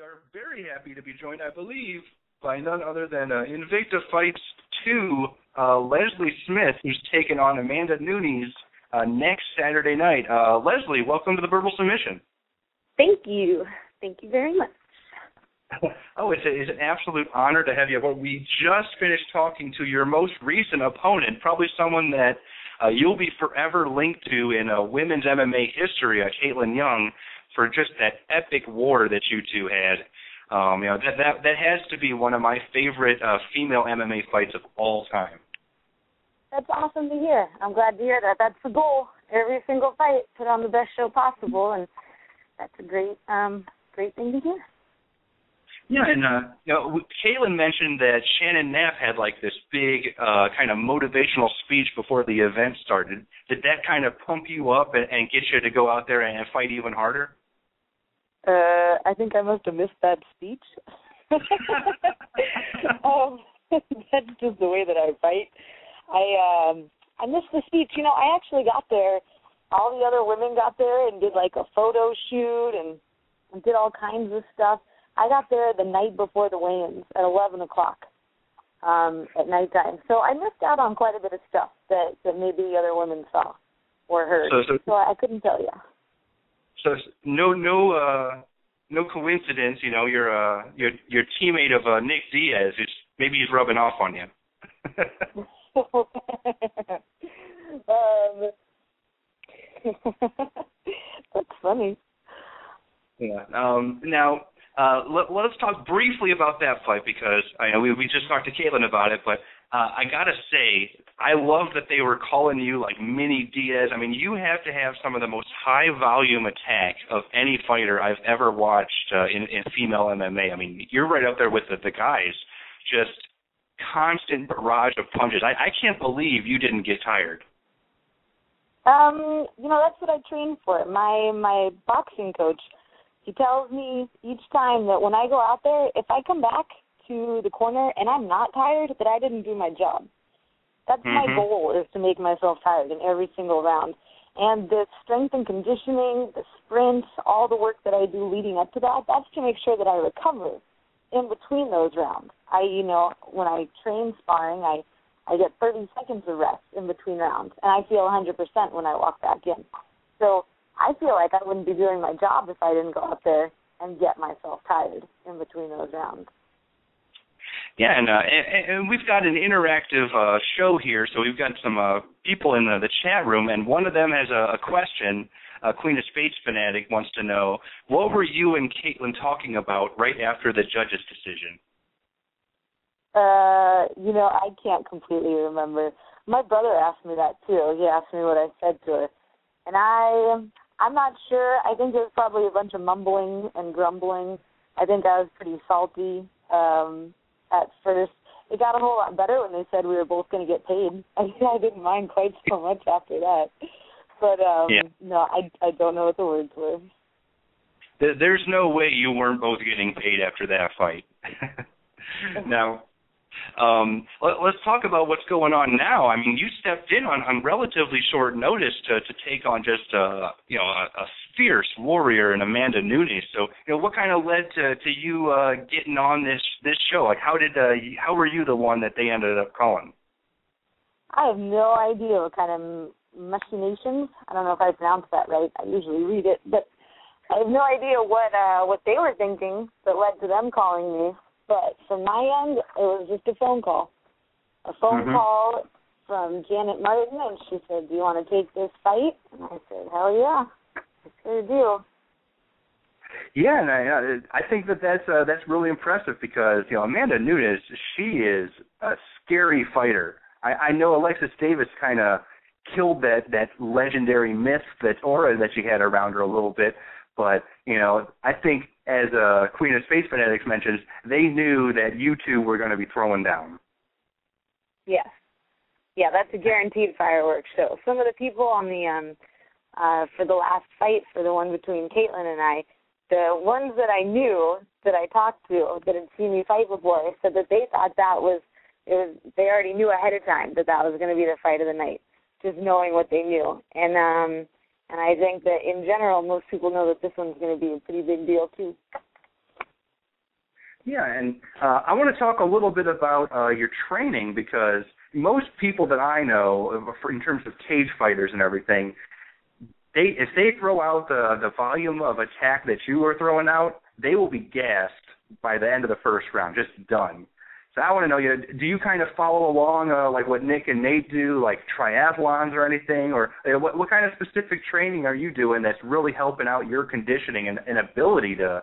are very happy to be joined, I believe, by none other than InvictaFC2, Leslie Smith, who's taken on Amanda Nunes next Saturday night. Leslie, welcome to the Verbal Submission. Thank you. Thank you very much. Oh, it's an absolute honor to have you. Well, we just finished talking to your most recent opponent, probably someone that you'll be forever linked to in women's MMA history, Kaitlin Young, for just that epic war that you two had. That has to be one of my favorite female MMA fights of all time. That's awesome to hear. I'm glad to hear that. That's the goal. Every single fight, put on the best show possible, and that's a great thing to hear. Yeah, and Kaitlin mentioned that Shannon Knapp had like this big kind of motivational speech before the event started. Did that kind of pump you up and get you to go out there and fight even harder? I think I must have missed that speech. That's just the way that I fight. I missed the speech. I actually got there. All the other women got there and did like a photo shoot and did all kinds of stuff. I got there the night before the weigh-ins at 11 o'clock at nighttime. So I missed out on quite a bit of stuff that maybe the other women saw or heard. So I couldn't tell you. So no coincidence, your teammate of Nick Diaz, maybe he's rubbing off on you. That's funny. Yeah. Now, let's talk briefly about that fight because I know we just talked to Kaitlin about it, but I gotta say, I love that they were calling you like Mini Diaz. I mean, you have to have some of the most high-volume attack of any fighter I've ever watched in female MMA. I mean, you're right up there with the guys, just constant barrage of punches. I can't believe you didn't get tired. That's what I trained for. My boxing coach, he tells me each time that when I go out there, if I come back to the corner and I'm not tired, that I didn't do my job. That's my goal, is to make myself tired in every single round. And the strength and conditioning, the sprints, all the work that I do leading up to that, that's to make sure that I recover in between those rounds. When I train sparring, I get 30 seconds of rest in between rounds, and I feel 100% when I walk back in. So I feel like I wouldn't be doing my job if I didn't go out there and get myself tired in between those rounds. Yeah, and we've got an interactive show here, so we've got some people in the chat room, and one of them has a question. Queen of Spades Fanatic wants to know, what were you and Kaitlin talking about right after the judge's decision? I can't completely remember. My brother asked me that, too. He asked me what I said to her. And I'm not sure. I think it was probably a bunch of mumbling and grumbling. I think I was pretty salty at first. It got a whole lot better when they said we were both going to get paid. I didn't mind quite so much after that. But, No, I don't know what the words were. There's no way you weren't both getting paid after that fight. Now, let's talk about what's going on now. I mean, you stepped in on relatively short notice to take on just a fierce warrior in Amanda Nunes. So, what kind of led to you getting on this show? Like, how were you the one that they ended up calling? I have no idea what kind of machinations. I don't know if I pronounced that right. I usually read it, but I have no idea what they were thinking that led to them calling me. But from my end, it was just a phone call. A phone call from Janet Martin, and she said, "Do you want to take this fight?" And I said, "Hell yeah, let's get a deal." Yeah, and I think that's really impressive because Amanda Nunes, she is a scary fighter. I know Alexis Davis kind of killed that legendary myth, that aura that she had around her a little bit. But, I think as Queen of Space Fanatics mentions, they knew that you two were going to be throwing down. Yes. Yeah, that's a guaranteed fireworks show. Some of the people on the, for the last fight, for the one between Kaitlin and I, the ones that I knew, that I talked to, that had seen me fight before, said that they thought they already knew ahead of time that was going to be the fight of the night, just knowing what they knew. And I think that in general, most people know that this one's going to be a pretty big deal too. Yeah, and I want to talk a little bit about your training, because most people that I know, in terms of cage fighters and everything, if they throw out the volume of attack that you are throwing out, they will be gassed by the end of the first round, just done. So I want to know, do you kind of follow along like what Nick and Nate do, like triathlons or anything, or what kind of specific training are you doing that's really helping out your conditioning and ability to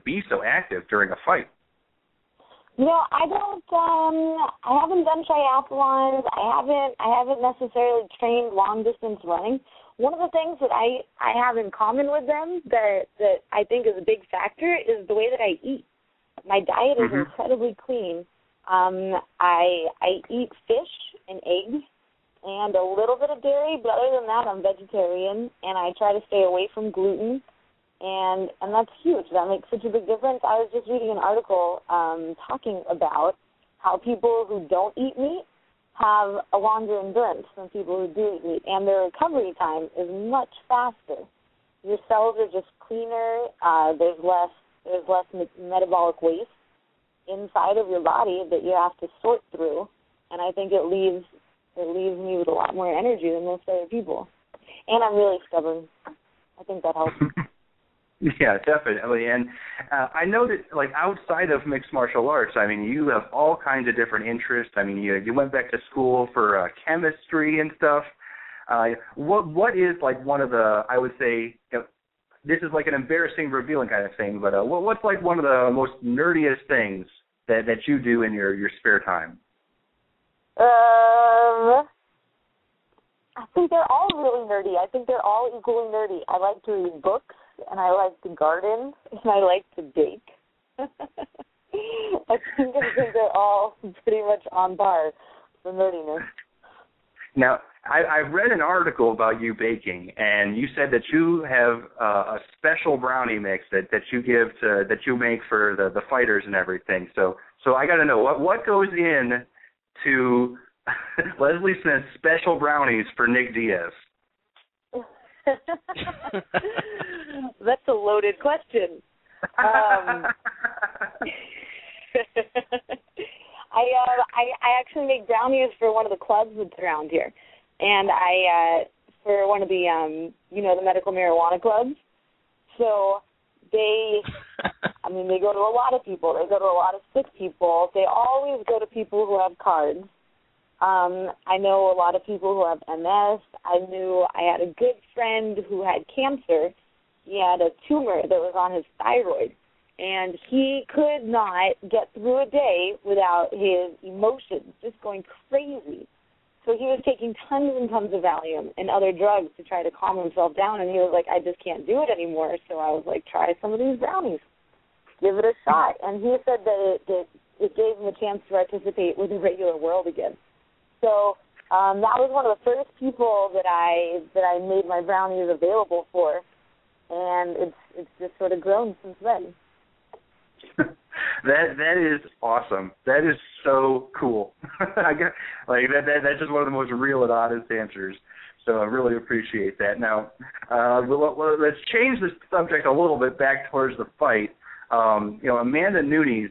be so active during a fight? I don't. I haven't done triathlons. I haven't necessarily trained long distance running. One of the things that I have in common with them that I think is a big factor is the way that I eat. My diet is incredibly clean. I eat fish and eggs and a little bit of dairy, but other than that, I'm vegetarian, and I try to stay away from gluten, and that's huge. That makes such a big difference. I was just reading an article talking about how people who don't eat meat have a longer endurance than people who do eat meat, and their recovery time is much faster. Your cells are just cleaner. There's less metabolic waste inside of your body that you have to sort through, and I think it leaves me with a lot more energy than most other people. And I'm really stubborn. I think that helps. Yeah, definitely. And I know that, like, outside of mixed martial arts, I mean, you have all kinds of different interests. I mean, you went back to school for chemistry and stuff. What is, like, one of the, I would say, this is like an embarrassing, revealing kind of thing, but what's like one of the most nerdiest things that you do in your spare time? I think they're all really nerdy. I think they're all equally nerdy. I like to read books, and I like to garden, and I like to bake. I think they're all pretty much on par for nerdiness. Now, I've read an article about you baking, and you said that you have a special brownie mix that you make for the fighters and everything. So I got to know what goes in to Leslie Smith's special brownies for Nick Diaz. That's a loaded question. I actually make brownies for one of the clubs that's around here, and for one of the the medical marijuana clubs. So they go to a lot of people. They go to a lot of sick people. They always go to people who have cards. I know a lot of people who have MS. I had a good friend who had cancer. He had a tumor that was on his thyroid, and he could not get through a day without his emotions just going crazy. So he was taking tons and tons of Valium and other drugs to try to calm himself down, and he was like, I just can't do it anymore. So I was like, try some of these brownies. Give it a shot. And he said that it gave him a chance to participate with the regular world again. So that was one of the first people that I made my brownies available for, and it's just sort of grown since then. That is awesome. That is so cool. That's just one of the most real and honest answers. So I really appreciate that. Now, let's change the subject a little bit back towards the fight. Amanda Nunes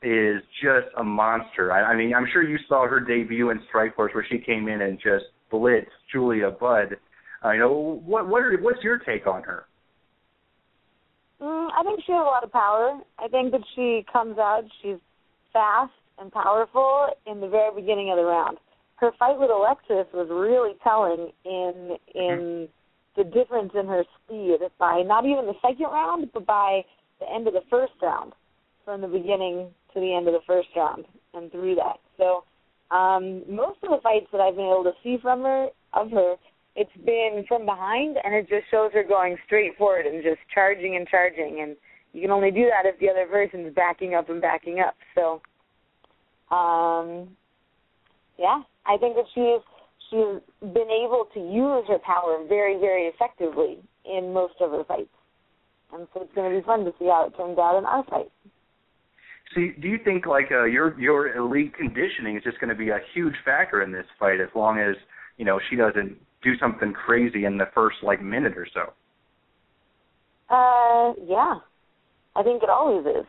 is just a monster. I mean, I'm sure you saw her debut in Strikeforce where she came in and just blitzed Julia Budd. What's your take on her? I think she has a lot of power. I think that she comes out, she's fast and powerful in the very beginning of the round. Her fight with Alexis was really telling in the difference in her speed by not even the second round, but by the end of the first round, from the beginning to the end of the first round and through that. So most of the fights that I've been able to see from her, it's been from behind, and it just shows her going straight forward and just charging, and you can only do that if the other person's backing up and backing up. So, I think that she's been able to use her power very, very effectively in most of her fights, and so it's going to be fun to see how it turns out in our fight. So do you think your elite conditioning is just going to be a huge factor in this fight, as long as she doesn't do something crazy in the first minute or so? Yeah, I think it always is.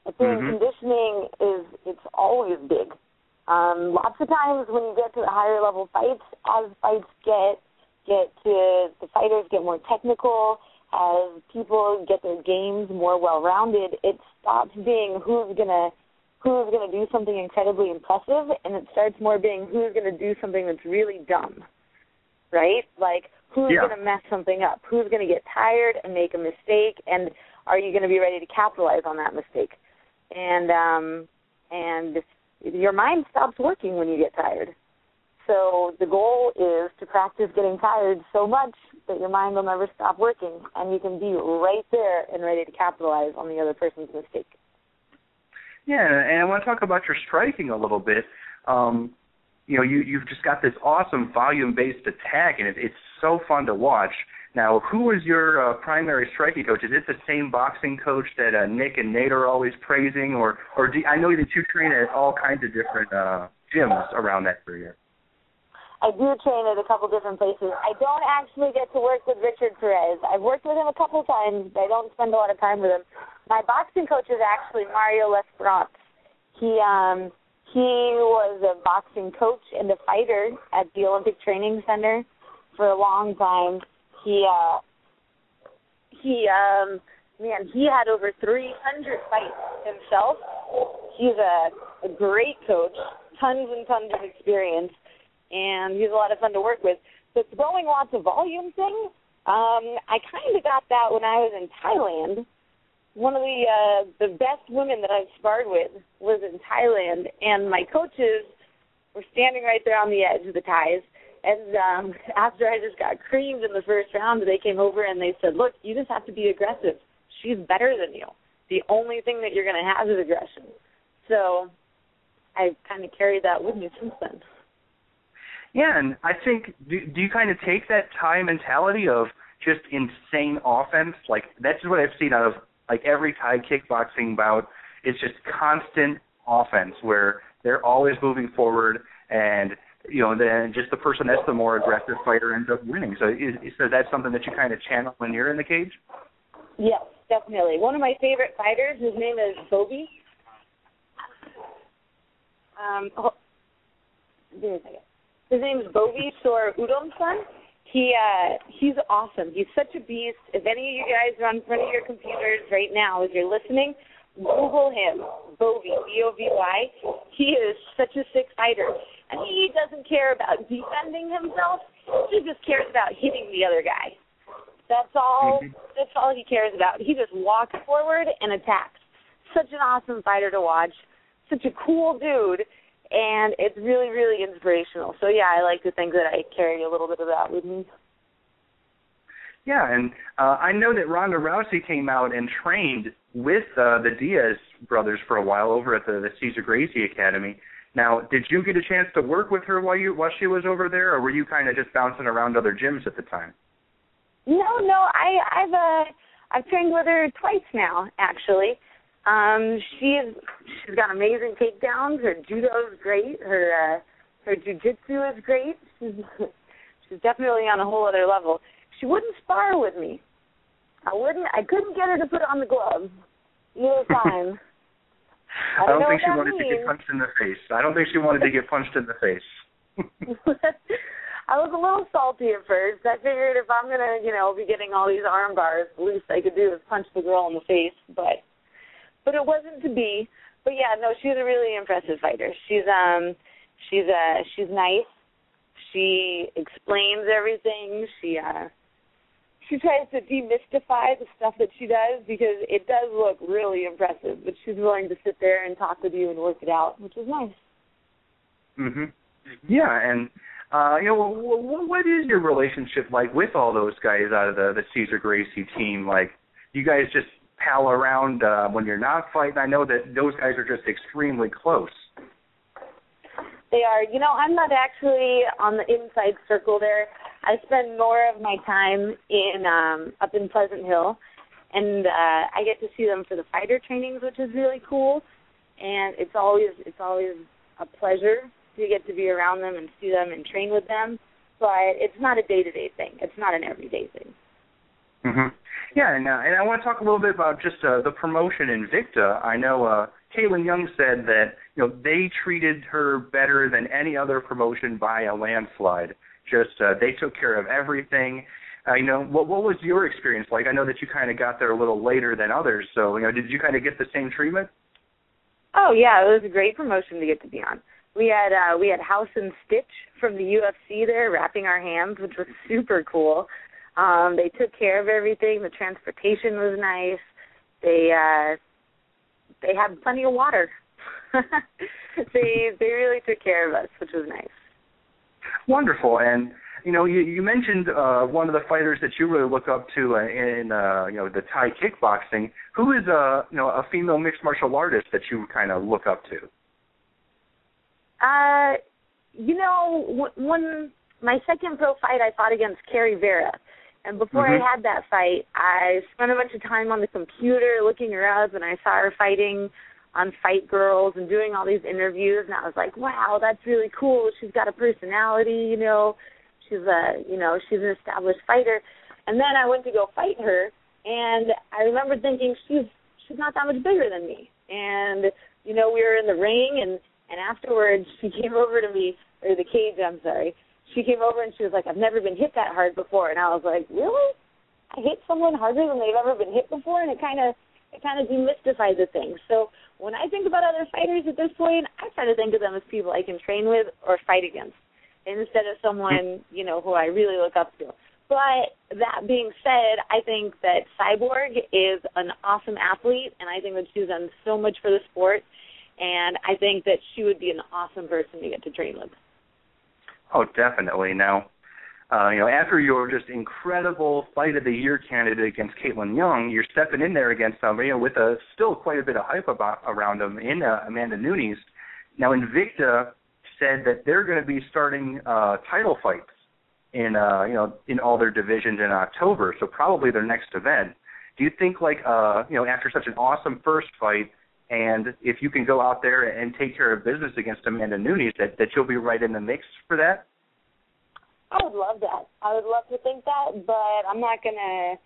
I think conditioning it's always big. Lots of times when you get to the higher level fights, as fights get to the fighters get more technical, as people get their games more well-rounded, it stops being who's gonna do something incredibly impressive, and it starts more being who's gonna do something that's really dumb, right? Like who's gonna mess something up, who's gonna get tired and make a mistake, and are you gonna be ready to capitalize on that mistake? And your mind stops working when you get tired. So the goal is to practice getting tired so much that your mind will never stop working, and you can be right there and ready to capitalize on the other person's mistake. Yeah, and I want to talk about your striking a little bit. You've just got this awesome volume-based attack, and it's so fun to watch. Now, who is your primary striking coach? Is it the same boxing coach that Nick and Nate are always praising, or I know that you train at all kinds of different gyms around that area? I do train at a couple different places. I don't actually get to work with Richard Perez. I've worked with him a couple times, but I don't spend a lot of time with him. My boxing coach is actually Mario Lesperance. He was a boxing coach and a fighter at the Olympic Training Center for a long time. He had over 300 fights himself. He's a great coach, tons and tons of experience, and he's a lot of fun to work with. The throwing lots of volume thing, I kind of got that when I was in Thailand. One of the best women that I've sparred with was in Thailand, and my coaches were standing right there on the edge of the Thais. And after I just got creamed in the first round, they came over and they said, look, you just have to be aggressive. She's better than you. The only thing that you're going to have is aggression. So I've kind of carried that with me since then. Yeah, and I think, do you kind of take that Thai mentality of just insane offense? Like, that's what I've seen out of, like, every Thai kickboxing bout. It's just constant offense where they're always moving forward, and then just the person that's the more aggressive fighter ends up winning. So that's something that you kind of channel when you're in the cage? Yes, definitely. One of my favorite fighters, his name is Bobby. Give me a second. His name is Bobby Sor Udomsan. He's awesome. He's such a beast. If any of you guys are in front of your computers right now as you're listening, Google him, Bobby, B-O-V-Y. He is such a sick fighter. And he doesn't care about defending himself. He just cares about hitting the other guy. That's all he cares about. He just walks forward and attacks. Such an awesome fighter to watch. Such a cool dude. And it's really, really inspirational. So, yeah, I like to think that I carry a little bit of that with me. Yeah, and I know that Ronda Rousey came out and trained with the Diaz brothers for a while over at the Cesar Gracie Academy. Now, did you get a chance to work with her while she was over there, or were you kind of just bouncing around other gyms at the time? No, I've trained with her twice now, actually. She's got amazing takedowns. Her judo is great. Her jiu-jitsu is great. She's definitely on a whole other level. She wouldn't spar with me. I couldn't get her to put on the gloves either time. I don't think she wanted to get punched in the face. I don't think she wanted to get punched in the face. I was a little salty at first. I figured if I'm going to, be getting all these arm bars, the least I could do is punch the girl in the face. But it wasn't to be. But, yeah, no, she's a really impressive fighter. She's nice. She explains everything. She tries to demystify the stuff that she does because it does look really impressive, but she's willing to sit there and talk with you and work it out, which is nice. Mhm. Yeah, and what is your relationship like with all those guys out of the Cesar Gracie team? Like, you guys just pal around when you're not fighting? I know that those guys are just extremely close. They are. I'm not actually on the inside circle there. I spend more of my time up in Pleasant Hill, and I get to see them for the fighter trainings, which is really cool. And it's always a pleasure to get to be around them and see them and train with them. But it's not a day-to-day thing. It's not an everyday thing. Mhm. Yeah, and I want to talk a little bit about just the promotion Invicta. I know Kaitlin Young said that they treated her better than any other promotion by a landslide. Just they took care of everything. What was your experience like? I know that you kind of got there a little later than others, so did you kind of get the same treatment? Oh yeah, it was a great promotion to get to be on. We had House and Stitch from the UFC there wrapping our hands, which was super cool. They took care of everything. The transportation was nice. They had plenty of water. They really took care of us, which was nice. Wonderful. And you mentioned one of the fighters that you really look up to in the Thai kickboxing. Who is a female mixed martial artist that you kind of look up to? When my second pro fight, I fought against Kerry Vera. And before I had that fight, I spent a bunch of time on the computer looking her up, and I saw her fighting on Fight Girls and doing all these interviews, and I was like, wow, that's really cool. She's got a personality, She's she's an established fighter. And then I went to go fight her, and I remember thinking she's not that much bigger than me. And we were in the ring, and afterwards she came over to me, or the cage, I'm sorry. She came over and she was like, I've never been hit that hard before. And I was like, really? I hit someone harder than they've ever been hit before? And it kind of demystified the thing. So when I think about other fighters at this point, I try to think of them as people I can train with or fight against, instead of someone, who I really look up to. But that being said, I think that Cyborg is an awesome athlete, and I think that she's done so much for the sport, and I think that she would be an awesome person to get to train with. Oh, definitely. Now, after your just incredible Fight of the Year candidate against Kaitlin Young, you're stepping in there against somebody with still quite a bit of hype around him in Amanda Nunes. Now, Invicta said that they're going to be starting title fights in all their divisions in October, so probably their next event. Do you think, after such an awesome first fight, and if you can go out there and take care of business against Amanda Nunes, that you'll be right in the mix for that? I would love that. I would love to think that, but I'm not gonna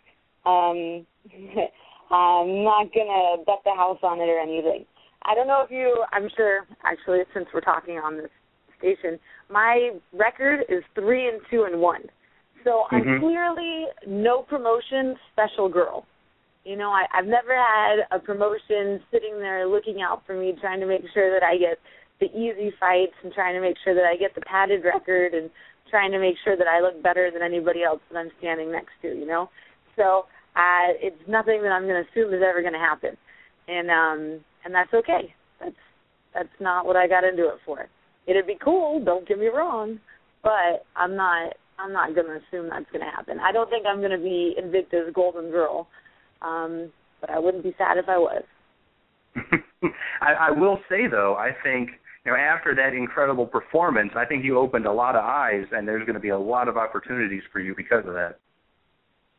bet the house on it or anything. I don't know if I'm sure, actually, since we're talking on this station, my record is 3-2-1. So I'm clearly no promotion special girl. I've never had a promotion sitting there looking out for me, trying to make sure that I get the easy fights and trying to make sure that I get the padded record and trying to make sure that I look better than anybody else that I'm standing next to, So it's nothing that I'm going to assume is ever going to happen. And that's okay. That's not what I got into it for. It'd be cool, don't get me wrong, but I'm not going to assume that's going to happen. I don't think I'm going to be Invicta's golden girl. But I wouldn't be sad if I was. I will say, though, I think, after that incredible performance, I think you opened a lot of eyes, and there's going to be a lot of opportunities for you because of that.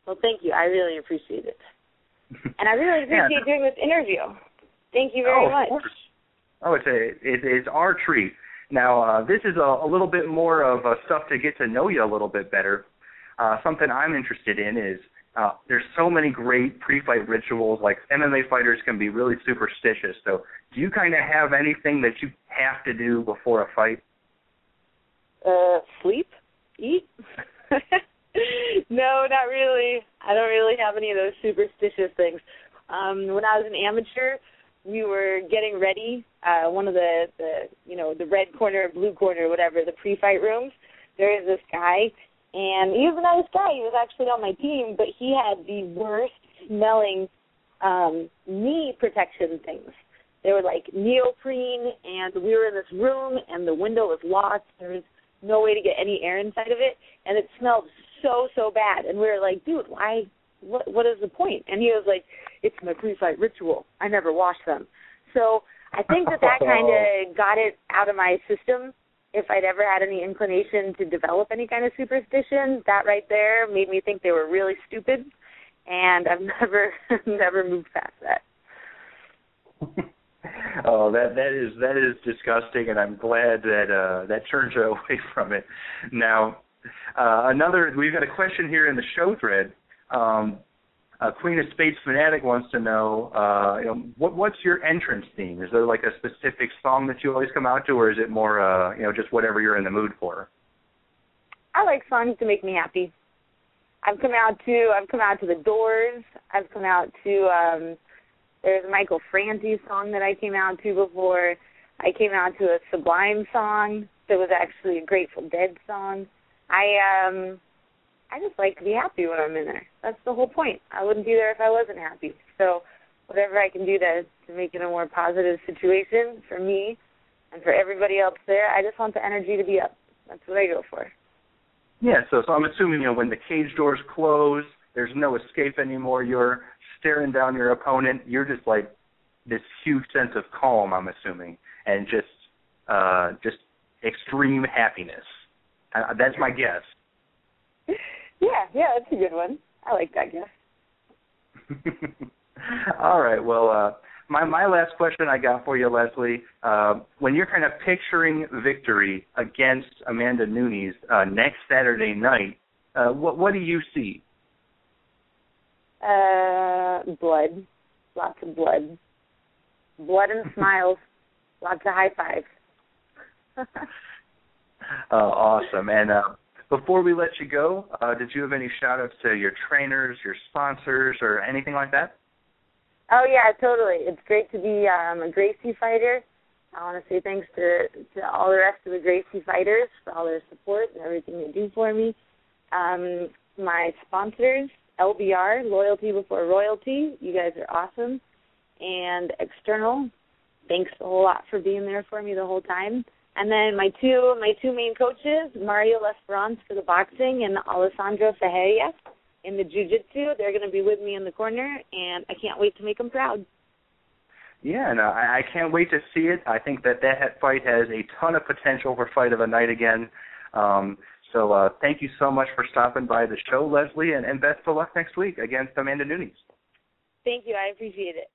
Well, thank you. I really appreciate it. And I really appreciate doing this interview. Thank you very much. Course. Oh, it's our treat. Now, this is a little bit more of stuff to get to know you a little bit better. Something I'm interested in is there's so many great pre-fight rituals. Like MMA fighters can be really superstitious. So do you kind of have anything that you have to do before a fight? Sleep? Eat? No, not really. I don't really have any of those superstitious things. When I was an amateur, we were getting ready. One of the red corner, blue corner, whatever, the pre-fight rooms. There is this guy. And he was a nice guy. He was actually on my team, but he had the worst smelling knee protection things. They were like neoprene, and we were in this room, and the window was locked. There was no way to get any air inside of it, and it smelled so bad. And we were like, dude, why? What is the point? And he was like, it's my pre-fight ritual. I never wash them. So I think that kind of got it out of my system. If I'd ever had any inclination to develop any kind of superstition, that right there made me think they were really stupid, and I've never moved past that. Oh, that is disgusting, and I'm glad that turned you away from it. Now, we've got a question here in the show thread. Queen of Spades Fanatic wants to know, what's your entrance theme? Is there like a specific song that you always come out to, or is it more, just whatever you're in the mood for? I like songs to make me happy. I've come out to The Doors. I've come out to there's a Michael Franti song that I came out to before. I came out to a Sublime song that was actually a Grateful Dead song. I just like to be happy when I'm in there. That's the whole point. I wouldn't be there if I wasn't happy. So whatever I can do to make it a more positive situation for me and for everybody else there, I just want the energy to be up. That's what I go for. Yeah, so I'm assuming, when the cage doors close, there's no escape anymore. You're staring down your opponent. You're just like this huge sense of calm, I'm assuming, and just extreme happiness. That's my guess. Yeah, that's a good one. I like that guess. All right, well, my last question I got for you, Leslie, when you're kind of picturing victory against Amanda Nunes next Saturday night, what do you see? Blood. Lots of blood. Blood and smiles. Lots of high fives. Awesome. And before we let you go, did you have any shout-outs to your trainers, your sponsors, or anything like that? Oh, yeah, totally. It's great to be a Gracie fighter. I want to say thanks to all the rest of the Gracie fighters for all their support and everything they do for me. My sponsors, LBR, Loyalty Before Royalty. You guys are awesome. And External, thanks a whole lot for being there for me the whole time. And then my two main coaches, Mario Lesperance for the boxing and Alessandro Fajeria in the jiu-jitsu. They're going to be with me in the corner, and I can't wait to make them proud. Yeah, and I can't wait to see it. I think that fight has a ton of potential for Fight of the Night again. So thank you so much for stopping by the show, Leslie, and best of luck next week against Amanda Nunes. Thank you. I appreciate it.